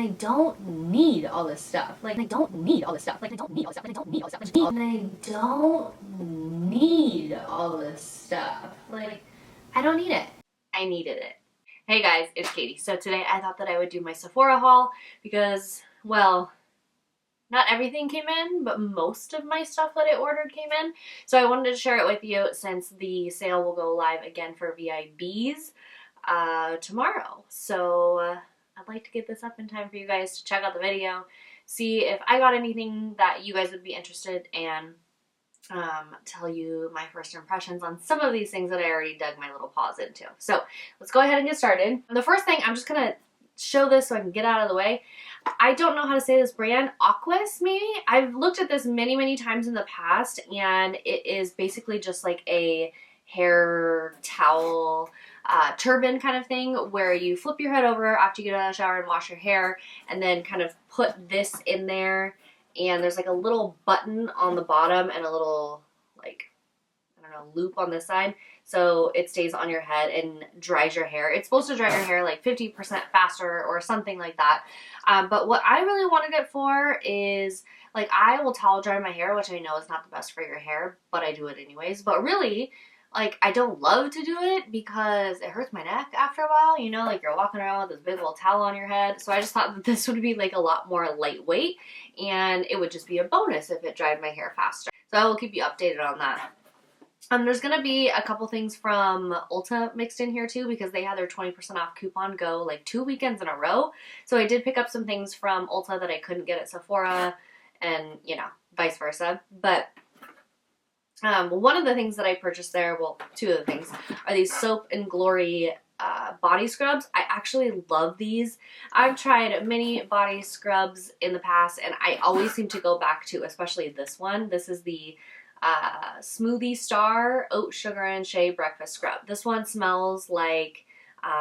I don't need all this stuff. Like, I don't need all this stuff. Like, I don't need all this stuff. Like, I don't need all this stuff. And I don't need all this stuff. Like, I don't need it. I needed it. Hey guys, it's Katie. So today I thought that I would do my Sephora haul because, well, not everything came in, but most of my stuff that I ordered came in. So I wanted to share it with you since the sale will go live again for VIBs tomorrow. So I'd like to get this up in time for you guys to check out the video, see if I got anything that you guys would be interested in, tell you my first impressions on some of these things that I already dug my little paws into. So let's go ahead and get started. The first thing, I'm just going to show this so I can get out of the way. I don't know how to say this brand, Aquos maybe? I've looked at this many times in the past, and it is basically just like a hair towel turban kind of thing where you flip your head over after you get out of the shower and wash your hair, and then kind of put this in there, and there's like a little button on the bottom and a little, like, I don't know, loop on this side, so it stays on your head and dries your hair. It's supposed to dry your hair like 50% faster or something like that. But what I really wanted it for is, like, I will towel dry my hair, which I know is not the best for your hair, but I do it anyways. But really, like, I don't love to do it because it hurts my neck after a while, you know, like you're walking around with this big old towel on your head. So I just thought that this would be like a lot more lightweight, and it would just be a bonus if it dried my hair faster. So I will keep you updated on that. There's going to be a couple things from Ulta mixed in here too, because they had their 20% off coupon go like 2 weekends in a row. So I did pick up some things from Ulta that I couldn't get at Sephora, and, you know, vice versa. But one of the things that I purchased there, well, two of the things, are these Soap and Glory body scrubs. I actually love these. I've tried many body scrubs in the past, and I always seem to go back to, especially this one. This is the Smoothie Star Oat Sugar and Shea Breakfast Scrub. This one smells like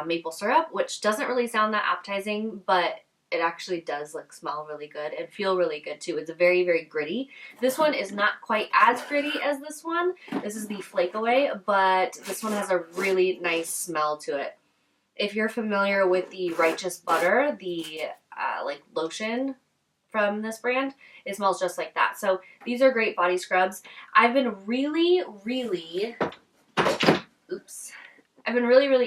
maple syrup, which doesn't really sound that appetizing, but it actually does like smell really good and feel really good too. It's very gritty. This one is not quite as gritty as this one. This is the Flake Away, but this one has a really nice smell to it. If you're familiar with the Righteous Butter, the like lotion from this brand, it smells just like that. So these are great body scrubs. I've been really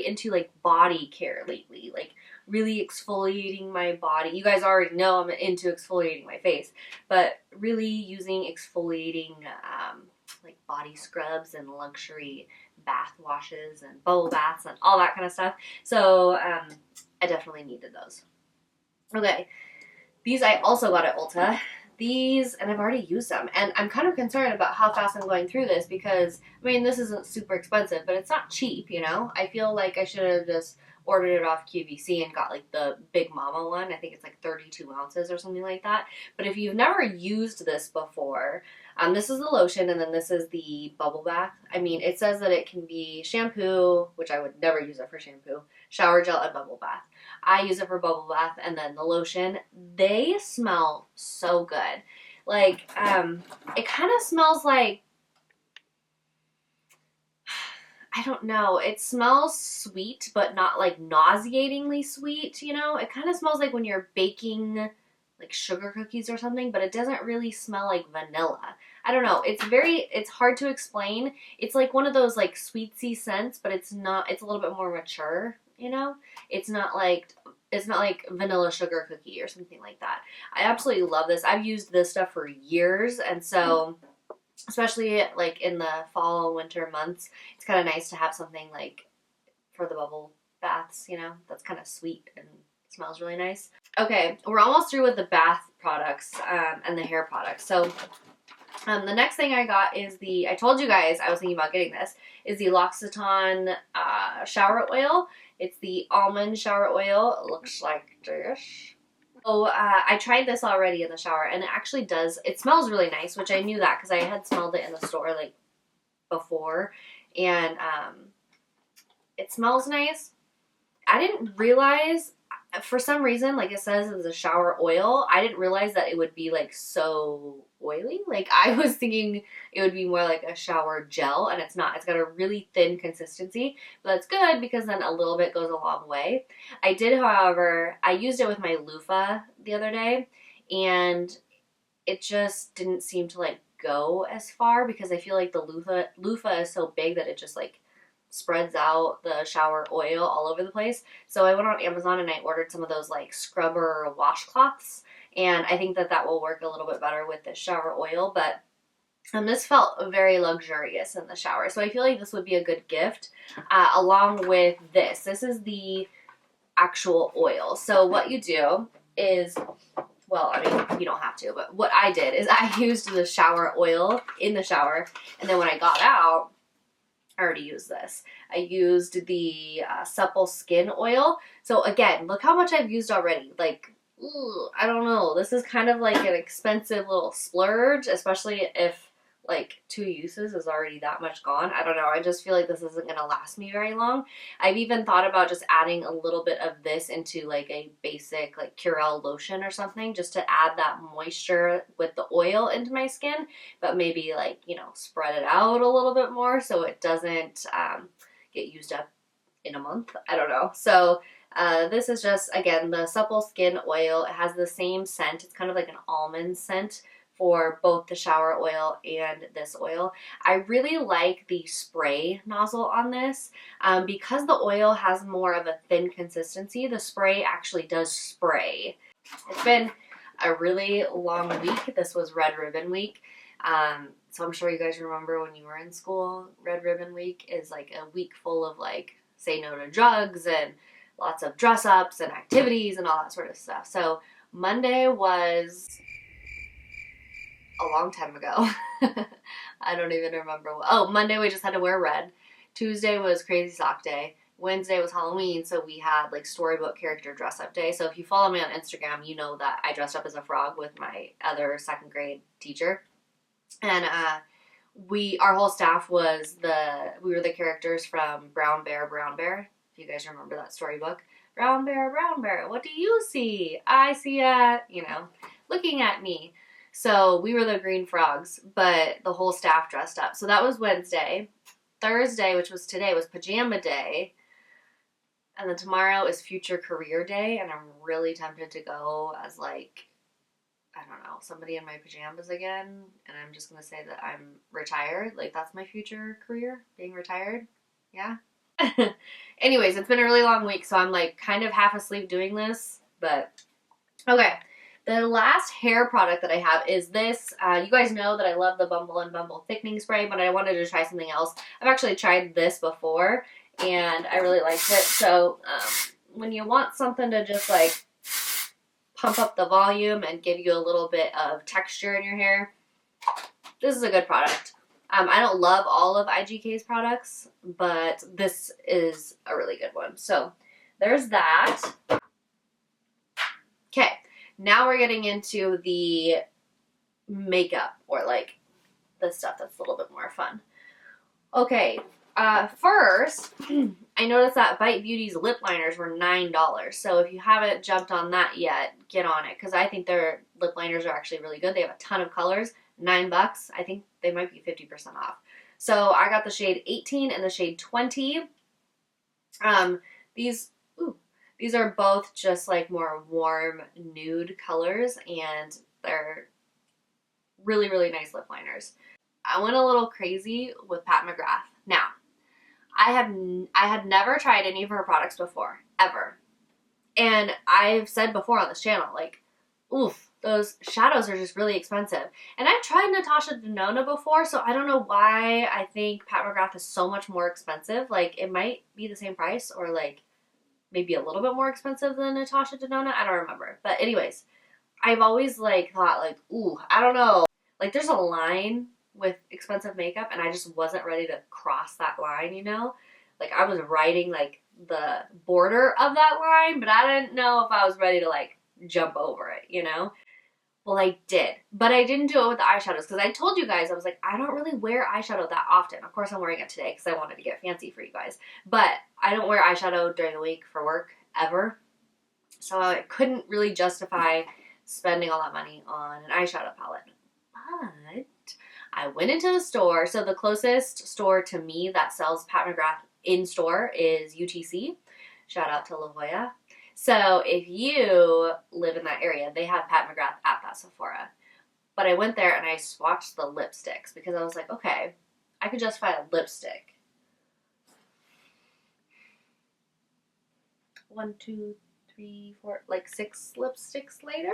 into like body care lately, like really exfoliating my body. You guys already know I'm into exfoliating my face, but really using exfoliating like body scrubs and luxury bath washes and bubble baths and all that kind of stuff. So I definitely needed those. Okay. These I also got at Ulta. These, and I've already used them, and I'm kind of concerned about how fast I'm going through this because, I mean, this isn't super expensive, but it's not cheap, you know? I feel like I should have just ordered it off QVC and got like the Big Mama one. I think it's like 32 ounces or something like that. But if you've never used this before, this is the lotion, and then this is the bubble bath. I mean, it says that it can be shampoo, which I would never use it for shampoo, shower gel, and bubble bath. I use it for bubble bath, and then the lotion. They smell so good. Like, it kind of smells like, I don't know, it smells sweet, but not like nauseatingly sweet, you know? It kind of smells like when you're baking like sugar cookies or something, but it doesn't really smell like vanilla. I don't know. It's hard to explain. It's like one of those like sweetsy scents, but it's not, it's a little bit more mature, you know? It's not like vanilla sugar cookie or something like that. I absolutely love this. I've used this stuff for years, and so especially like in the fall, winter months, it's kind of nice to have something like for the bubble baths, you know, that's kind of sweet and smells really nice. Okay, we're almost through with the bath products and the hair products. So the next thing I got is I told you guys I was thinking about getting this, is the L'Occitane shower oil. It's the Almond Shower Oil. It looks like this. So I tried this already in the shower, and it actually does, it smells really nice, which I knew that because I had smelled it in the store like before, and it smells nice. I didn't realize, for some reason, like it says it's a shower oil, I didn't realize that it would be like so oily. Like, I was thinking it would be more like a shower gel, and it's not. It's got a really thin consistency, but that's good because then a little bit goes a long way. I did, however, I used it with my loofah the other day, and it just didn't seem to like go as far because I feel like the loofah is so big that it just like spreads out the shower oil all over the place. So I went on Amazon and I ordered some of those like scrubber washcloths, and I think that that will work a little bit better with the shower oil. But this felt very luxurious in the shower, so I feel like this would be a good gift along with this. This is the actual oil. So what you do is, well, I mean, you don't have to, but what I did is I used the shower oil in the shower, and then when I got out, I already used this. I used the supple skin oil. So again, look how much I've used already. Like, ooh, I don't know. This is kind of like an expensive little splurge, especially if like 2 uses is already that much gone. I don't know. I just feel like this isn't going to last me very long. I've even thought about just adding a little bit of this into like a basic like Curel lotion or something, just to add that moisture with the oil into my skin, but maybe like, you know, spread it out a little bit more so it doesn't get used up in a month. I don't know. So this is just, again, the supple skin oil. It has the same scent. It's kind of like an almond scent for both the shower oil and this oil. I really like the spray nozzle on this. Because the oil has more of a thin consistency, the spray actually does spray. It's been a really long week. This was Red Ribbon Week. So I'm sure you guys remember when you were in school, Red Ribbon Week is like a week full of like say no to drugs and lots of dress ups and activities and all that sort of stuff. So Monday was a long time ago. I don't even remember. Oh, Monday we just had to wear red. Tuesday was Crazy Sock Day. Wednesday was Halloween, so we had like storybook character dress up day. So if you follow me on Instagram, you know that I dressed up as a frog with my other 2nd grade teacher. And our whole staff we were the characters from Brown Bear, Brown Bear. If you guys remember that storybook. Brown Bear, what do you see? I see looking at me. So we were the green frogs, but the whole staff dressed up. So that was Wednesday. Thursday, which was today, was pajama day. And then tomorrow is future career day. And I'm really tempted to go as like, I don't know, somebody in my pajamas again. And I'm just going to say that I'm retired. Like, that's my future career, being retired. Yeah. Anyways, it's been a really long week, so I'm like kind of half asleep doing this. But, okay. The last hair product that I have is this. You guys know that I love the Bumble and Bumble Thickening Spray, but I wanted to try something else. I've actually tried this before, and I really liked it. So when you want something to just like pump up the volume and give you a little bit of texture in your hair, this is a good product. I don't love all of IGK's products, but this is a really good one. So there's that. Okay. Now we're getting into the makeup, or like the stuff that's a little bit more fun. Okay, first, I noticed that Bite Beauty's lip liners were $9. So if you haven't jumped on that yet, get on it, because I think their lip liners are actually really good. They have a ton of colors. $9. I think they might be 50% off. So I got the shade 18 and the shade 20. These are both just like more warm nude colors, and they're really, really nice lip liners. I went a little crazy with Pat McGrath. Now, I had never tried any of her products before, ever. And I've said before on this channel, like, oof, those shadows are just really expensive. And I've tried Natasha Denona before, so I don't know why I think Pat McGrath is so much more expensive. Like, it might be the same price, or like maybe a little bit more expensive than Natasha Denona. I don't remember. But anyways, I've always like thought like, ooh, I don't know. Like, there's a line with expensive makeup, and I just wasn't ready to cross that line, you know? Like, I was riding like the border of that line, but I didn't know if I was ready to like jump over it, you know? Well, I did, but I didn't do it with the eyeshadows, because I told you guys, I was like, I don't really wear eyeshadow that often. Of course, I'm wearing it today because I wanted to get fancy for you guys, but I don't wear eyeshadow during the week for work, ever. So I couldn't really justify spending all that money on an eyeshadow palette. But I went into the store. So the closest store to me that sells Pat McGrath in store is UTC. Shout out to La Jolla. So if you live in that area, they have Pat McGrath at that Sephora. But I went there and I swatched the lipsticks because I was like, okay, I could justify a lipstick. 1, 2, 3, 4, like 6 lipsticks later,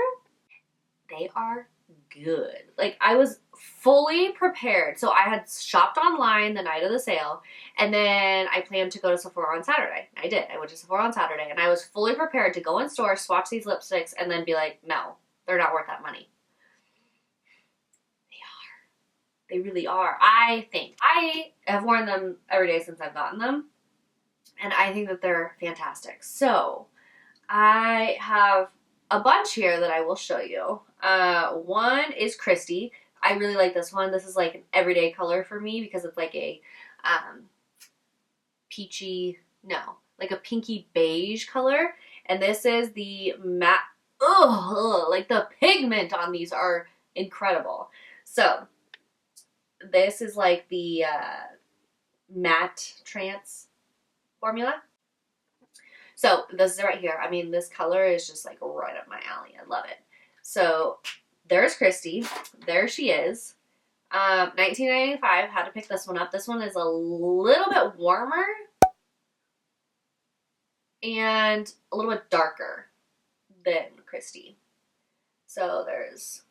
they are good. Like, I was fully prepared. So I had shopped online the night of the sale, and then I planned to go to Sephora on Saturday. I did. I went to Sephora on Saturday, and I was fully prepared to go in store, swatch these lipsticks, and then be like, no, they're not worth that money. They really are. I think. I have worn them every day since I've gotten them, and I think that they're fantastic. So I have a bunch here that I will show you. One is Christy. I really like this one. This is like an everyday color for me because it's like a peachy, no, like a pinky beige color. And this is the matte, like the pigment on these are incredible. So this is like the matte trance formula. So this is right here. I mean, this color is just like right up my alley. I love it. So there's Christy. There she is. $19.95. Had to pick this one up. This one is a little bit warmer and a little bit darker than Christy. So there's,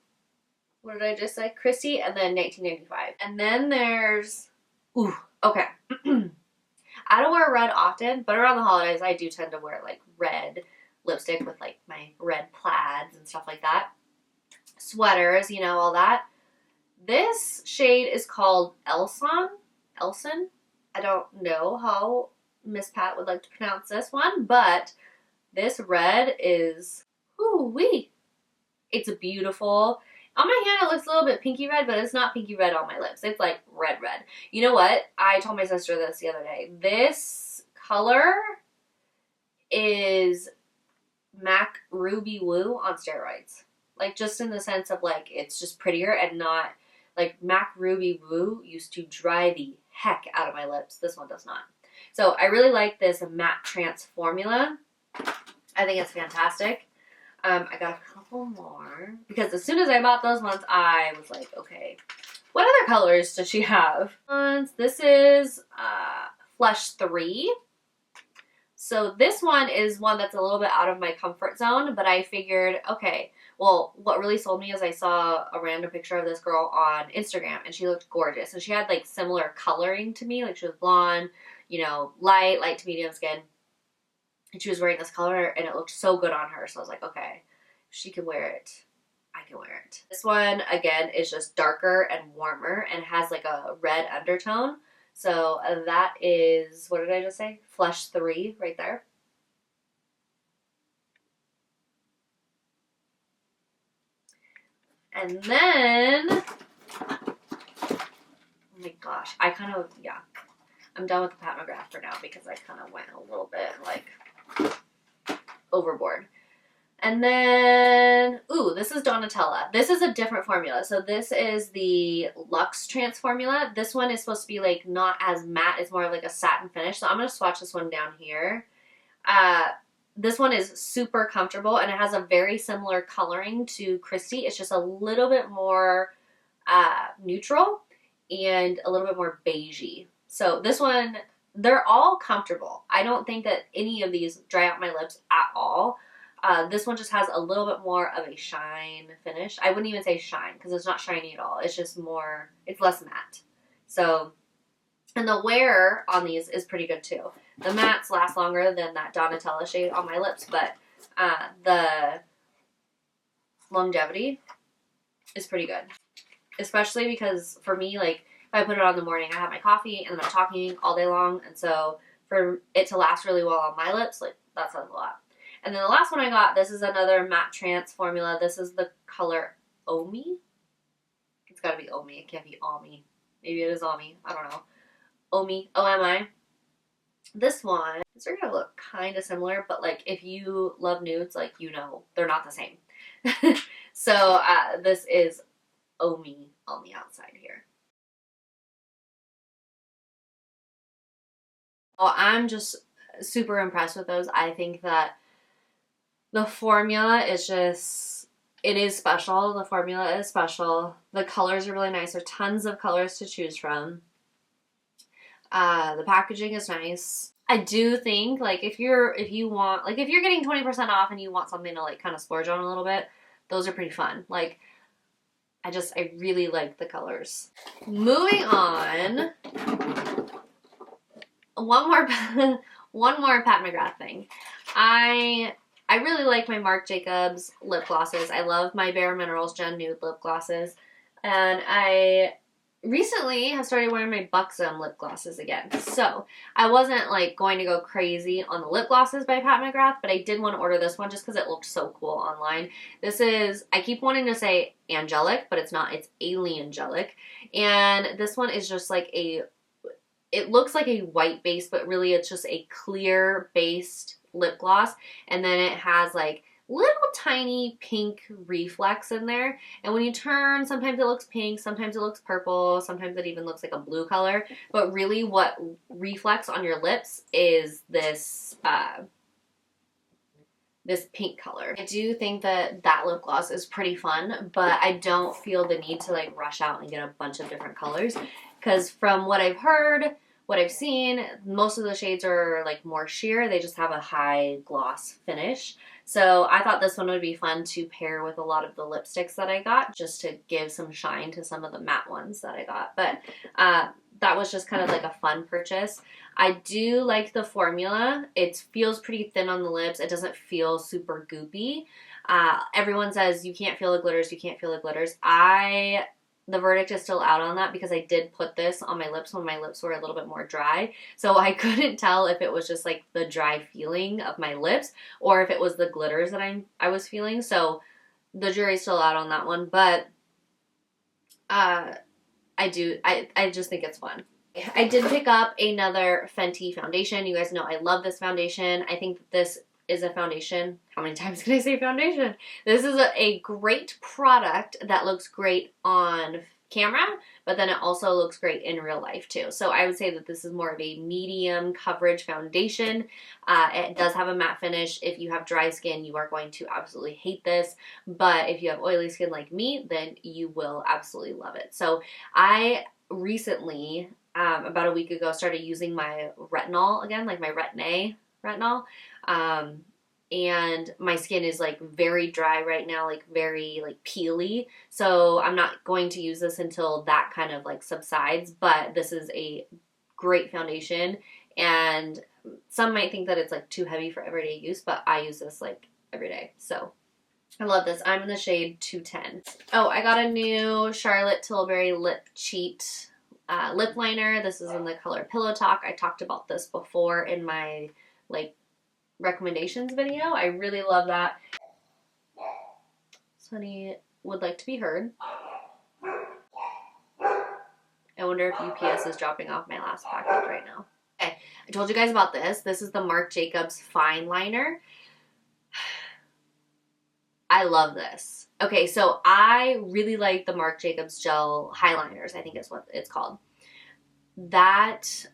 what did I just say? Christy, and then $19.95. And then there's, ooh, okay. I don't wear red often, but around the holidays, I do tend to wear like red lipstick with like my red plaids and stuff like that. Sweaters, you know, all that. This shade is called Elson. I don't know how Miss Pat would like to pronounce this one, but this red is, ooh-wee. It's beautiful. On my hand, it looks a little bit pinky red, but it's not pinky red on my lips. It's like red. You know what? I told my sister this the other day. This color is MAC Ruby Woo on steroids. Like, just in the sense of, like, it's just prettier and not, like, MAC Ruby Woo used to dry the heck out of my lips. This one does not. So, I really like this matte trance formula. I think it's fantastic. I got a couple more because as soon as I bought those ones, I was like, okay, what other colors does she have? This is Flush 3. So this one is one that's a little bit out of my comfort zone, but I figured, okay, well, what really sold me is I saw a random picture of this girl on Instagram, and she looked gorgeous, and she had like similar coloring to me, like she was blonde, you know, light to medium skin. And she was wearing this color, and it looked so good on her. So I was like, okay, if she can wear it, I can wear it. This one, again, is just darker and warmer and has like a red undertone. So that is, what did I just say? Flush 3 right there. And then, oh my gosh, I kind of, yeah. I'm done with the Pat McGrath for now because I kind of went a little bit like overboard. And then, ooh, this is Donatella. This is a different formula. So this is the Luxe Trance formula. This one is supposed to be like not as matte. It's more of like a satin finish. So I'm going to swatch this one down here. This one is super comfortable and it has a very similar coloring to Christy. It's just a little bit more neutral and a little bit more beigey. So this one, they're all comfortable. I don't think that any of these dry out my lips at all. This one just has a little bit more of a shine finish. I wouldn't even say shine because it's not shiny at all. It's just more, it's less matte. So, and the wear on these is pretty good too. The mattes last longer than that Donatella shade on my lips, but the longevity is pretty good. Especially because for me, like, if I put it on in the morning, I have my coffee and then I'm talking all day long. And so for it to last really well on my lips, like, that says a lot. And then the last one I got, this is another matte trance formula. This is the color Omi. It's got to be Omi. It can't be Almi. Maybe it is Almi. I don't know. Omi. O-M-I. This one, these are going to look kind of similar, but like if you love nudes, like, you know, they're not the same. So this is owe me on the outside here. Oh, I'm just super impressed with those. I think that the formula is just, it is special. The formula is special. The colors are really nice. There are tons of colors to choose from. The packaging is nice. I do think, like, if you're getting 20% off and you want something to, like, kind of splurge on a little bit, those are pretty fun. Like, I really like the colors. Moving on. One more Pat McGrath thing. I really like my Marc Jacobs lip glosses. I love my Bare Minerals Gen Nude lip glosses. And I recently have started wearing my Buxom lip glosses again. So I wasn't like going to go crazy on the lip glosses by Pat McGrath, but I did want to order this one just because it looked so cool online. This is, I keep wanting to say angelic, but it's not. It's Aliangelic. And this one is just like it looks like a white base, but really it's just a clear based lip gloss. And then it has like little tiny pink reflex in there. And when you turn, sometimes it looks pink, sometimes it looks purple, sometimes it even looks like a blue color. But really what reflects on your lips is this pink color. I do think that lip gloss is pretty fun, but I don't feel the need to like rush out and get a bunch of different colors. Because from what I've heard, what I've seen, most of the shades are like more sheer. They just have a high gloss finish. So I thought this one would be fun to pair with a lot of the lipsticks that I got, just to give some shine to some of the matte ones that I got. But that was just kind of like a fun purchase. I do like the formula. It feels pretty thin on the lips. It doesn't feel super goopy. Everyone says you can't feel the glitters, you can't feel the glitters. The verdict is still out on that because I did put this on my lips when my lips were a little bit more dry. So I couldn't tell if it was just like the dry feeling of my lips or if it was the glitters that I was feeling. So the jury's still out on that one. But I just think it's fun. I did pick up another Fenty foundation. You guys know I love this foundation. I think that this is a foundation. How many times can I say foundation? This is a great product that looks great on camera, but then it also looks great in real life too. So I would say that this is more of a medium coverage foundation. It does have a matte finish. If you have dry skin, you are going to absolutely hate this. But if you have oily skin like me, then you will absolutely love it. So I recently, about a week ago, started using my retinol again, like my retinol. And my skin is like very dry right now, like very like peely. So I'm not going to use this until that kind of like subsides, but this is a great foundation. And some might think that it's like too heavy for everyday use, but I use this like every day. So I love this. I'm in the shade 210. Oh, I got a new Charlotte Tilbury Lip Cheat lip liner. This is in the color Pillow Talk. I talked about this before in my like recommendations video. I really love that. Sunny would like to be heard. I wonder if UPS is dropping off my last package right now. Okay, I told you guys about this. This is the Marc Jacobs Fine Liner. I love this. Okay, so I really like the Marc Jacobs Gel Highliners, I think is what it's called. That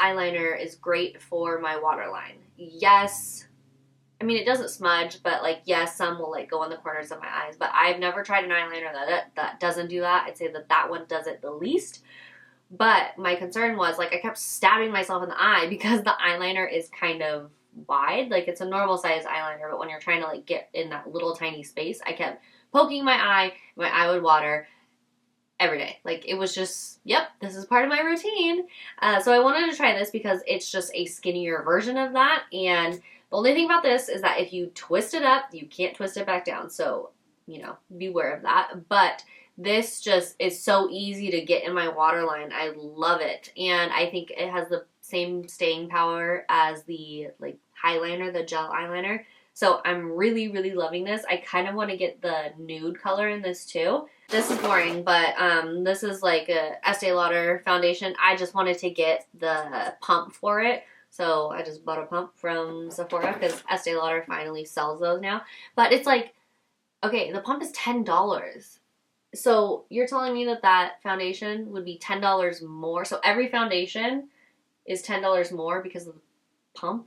eyeliner is great for my waterline. Yes, I mean, it doesn't smudge, but like, yes, some will like go on the corners of my eyes, but I've never tried an eyeliner that doesn't do that. I'd say that one does it the least. But my concern was like, I kept stabbing myself in the eye because the eyeliner is kind of wide. Like, it's a normal size eyeliner, but when you're trying to like get in that little tiny space, I kept poking my eye would water every day. Like, it was just, yep, this is part of my routine. So I wanted to try this because it's just a skinnier version of that. And the only thing about this is that if you twist it up, you can't twist it back down. So, you know, beware of that. But this just is so easy to get in my waterline. I love it. And I think it has the same staying power as the like highliner, the gel eyeliner. So I'm really, really loving this. I kind of want to get the nude color in this too. This is boring, but this is like a Estee Lauder foundation. I just wanted to get the pump for it. So I just bought a pump from Sephora because Estee Lauder finally sells those now. But it's like, okay, the pump is $10. So you're telling me that that foundation would be $10 more. So every foundation is $10 more because of the pump,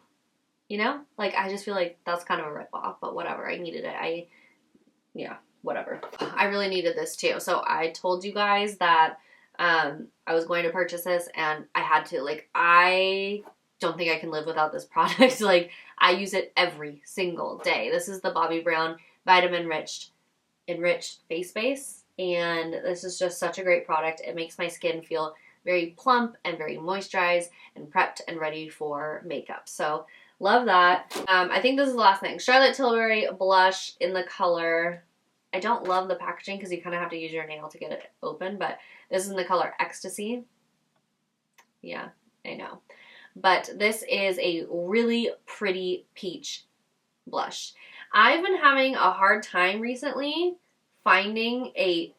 you know? Like, I just feel like that's kind of a ripoff, but whatever. I needed it. Yeah, whatever. I really needed this too. So I told you guys that I was going to purchase this and I had to. Like, I don't think I can live without this product. Like, I use it every single day. This is the Bobbi Brown Vitamin Enriched Face Base. And this is just such a great product. It makes my skin feel very plump and very moisturized and prepped and ready for makeup. So love that. I think this is the last thing. Charlotte Tilbury blush in the color. I don't love the packaging because you kind of have to use your nail to get it open, but this is in the color Ecstasy. Yeah, I know. But this is a really pretty peach blush. I've been having a hard time recently finding a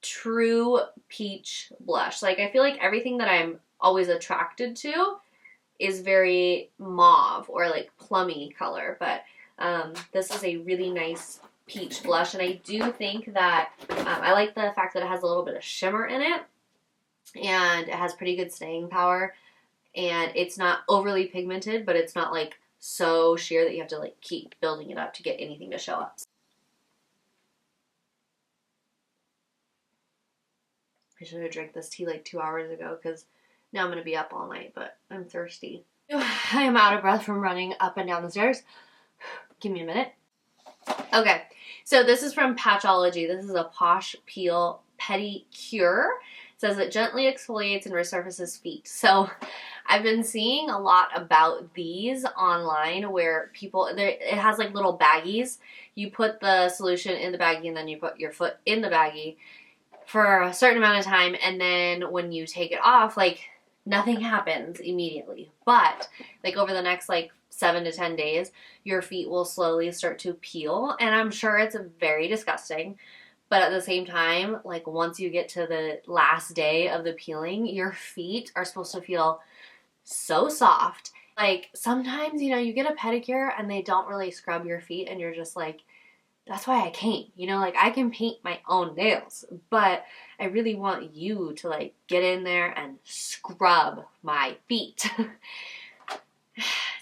true peach blush. Like, I feel like everything that I'm always attracted to is very mauve or like plummy color, but this is a really nice peach blush, and I do think that I like the fact that it has a little bit of shimmer in it, and it has pretty good staying power, and it's not overly pigmented, but it's not like so sheer that you have to like keep building it up to get anything to show up. I should have drank this tea like 2 hours ago because now I'm going to be up all night, but I'm thirsty. I am out of breath from running up and down the stairs. Give me a minute. Okay, so this is from Patchology. This is a Posh Peel Pedicure. It says it gently exfoliates and resurfaces feet. So I've been seeing a lot about these online where people, it has like little baggies. You put the solution in the baggie and then you put your foot in the baggie for a certain amount of time, and then when you take it off, like, nothing happens immediately, but like over the next like 7 to 10 days, your feet will slowly start to peel, and I'm sure it's very disgusting, but at the same time, like, once you get to the last day of the peeling, your feet are supposed to feel so soft. Like, sometimes, you know, you get a pedicure and they don't really scrub your feet, and you're just like, that's why I came, you know, like, I can paint my own nails, but I really want you to like get in there and scrub my feet.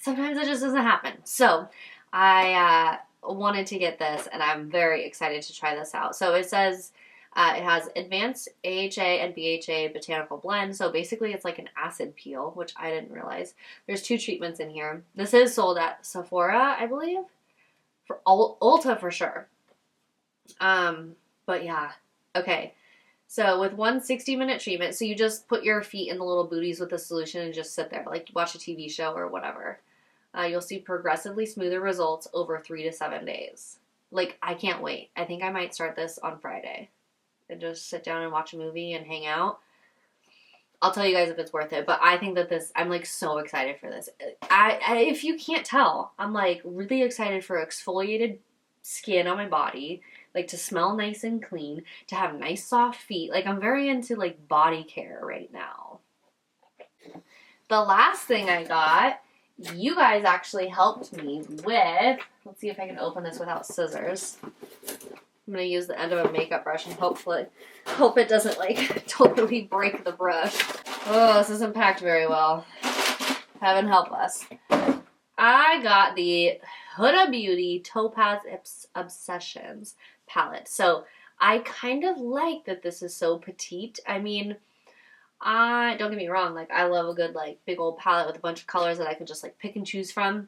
Sometimes it just doesn't happen. So I wanted to get this, and I'm very excited to try this out. So it says it has advanced AHA and BHA botanical blend. So basically it's like an acid peel, which I didn't realize. There's 2 treatments in here. This is sold at Sephora, I believe. For Ulta for sure. But yeah. Okay. So with one 60-minute treatment, so you just put your feet in the little booties with the solution and just sit there, like watch a TV show or whatever. You'll see progressively smoother results over 3 to 7 days. Like, I can't wait. I think I might start this on Friday and just sit down and watch a movie and hang out. I'll tell you guys if it's worth it, but I think that this, I'm like so excited for this. If you can't tell, I'm like really excited for exfoliated skin on my body, like to smell nice and clean, to have nice soft feet. Like, I'm very into like body care right now. The last thing I got, you guys actually helped me with. Let's see if I can open this without scissors. I'm going to use the end of a makeup brush and hopefully hope it doesn't like totally break the brush. Oh, this isn't packed very well. Heaven help us. I got the Huda Beauty Topaz Obsessions palette. So I kind of like that this is so petite. I mean, don't get me wrong, like, I love a good like big old palette with a bunch of colors that I can just like pick and choose from.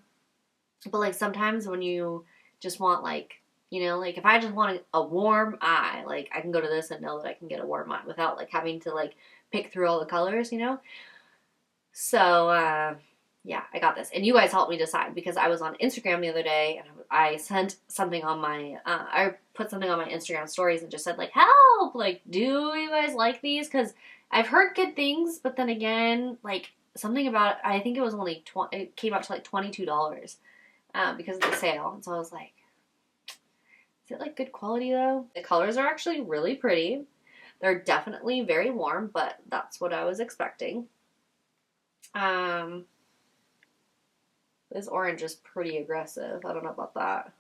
But like sometimes when you just want like, you know, like if I just want a warm eye, like I can go to this and know that I can get a warm eye without like having to like pick through all the colors, you know? So, yeah, I got this. And you guys helped me decide because I was on Instagram the other day and I sent something on my, I put something on my Instagram stories and just said like, help, like, do you guys like these? Because I've heard good things, but then again, like something about, I think it was only, it came out to like $22 because of the sale. And so I was like, is it like good quality though? The colors are actually really pretty. They're definitely very warm, but that's what I was expecting. This orange is pretty aggressive. I don't know about that.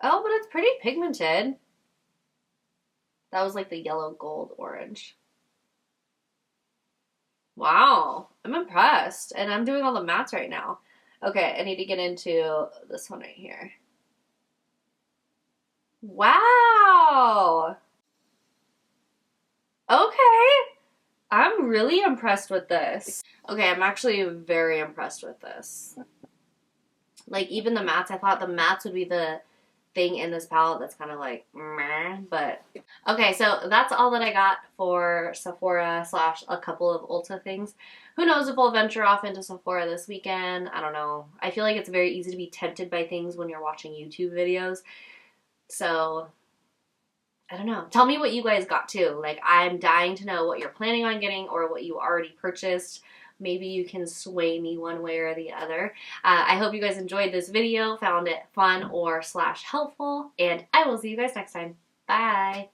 Oh, but it's pretty pigmented. That was like the yellow gold orange. Wow, I'm impressed. And I'm doing all the mattes right now. Okay, I need to get into this one right here. Wow. Okay. I'm really impressed with this. Okay, I'm actually very impressed with this. Like, even the mattes, I thought the mattes would be the thing in this palette that's kind of like meh, but okay, so that's all that I got for Sephora slash a couple of Ulta things. Who knows if we'll venture off into Sephora this weekend? I don't know. I feel like it's very easy to be tempted by things when you're watching YouTube videos. So I don't know. Tell me what you guys got too. Like, I'm dying to know what you're planning on getting or what you already purchased. Maybe you can sway me one way or the other. I hope you guys enjoyed this video, found it fun or slash helpful, and I will see you guys next time. Bye!